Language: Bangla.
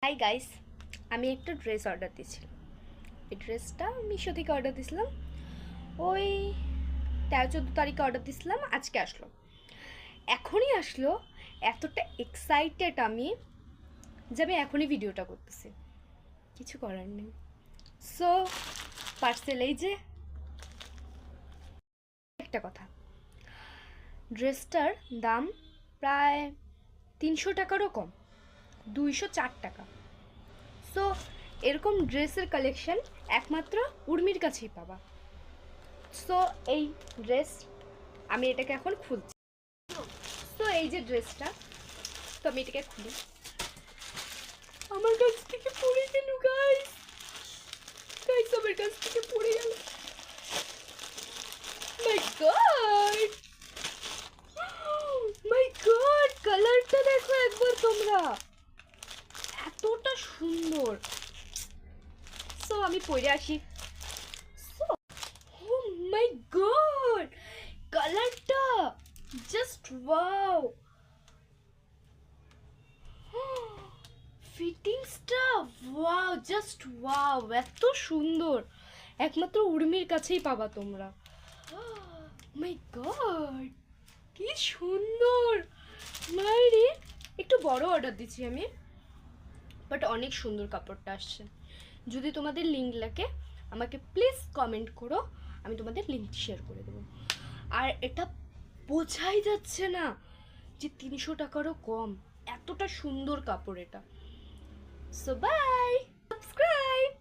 হাই গাইস, আমি একটা ড্রেস অর্ডার দিয়েছিলাম। এই ড্রেসটা মিশো থেকে অর্ডার দিয়েছিলাম। ওই 13-14 তারিখে অর্ডার দিয়েছিলাম, আজকে আসলো, এখনই আসলো। এতটা এক্সাইটেড আমি যে আমি এখনই ভিডিওটা করতেছি, কিছু করার নেই। সো পার্সেল এই যে। একটা কথা, ড্রেসটার দাম প্রায় 300 টাকারও কম, 204 টাকা। সো এরকম ড্রেসের কালেকশন একমাত্র উর্মির কাছেই পাবা। সো এই ড্রেস আমি এটাকে এখন খুলছি। তো এই যে ড্রেসটা, তো আমি এটাকে খুলি, আমার কাছ থেকে পড়ে গেল গাইস, আমার কাছ থেকে পড়ে গেল। মাই গড, মাই গড, কালারটা দেখো একবার তোমরা, এতটা সুন্দর। সো আমি পরে আসি। ও মাই গড, কালারটা জাস্ট ওয়াও, ফিটিংসটা ওয়াও, জাস্ট ওয়াও, এত সুন্দর। একমাত্র উর্মির কাছেই পাবা তোমরা। মাই গড, কি সুন্দর। মাইরি একটু বড় অর্ডার দিচ্ছি আমি, বাট অনেক সুন্দর কাপড়টা আসছে। যদি তোমাদের লিঙ্ক লাগে আমাকে প্লিজ কমেন্ট করো, আমি তোমাদের লিঙ্ক শেয়ার করে দেবো। আর এটা বোঝাই যাচ্ছে না যে 300 টাকারও কম, এতটা সুন্দর কাপড় এটা। So bye, subscribe.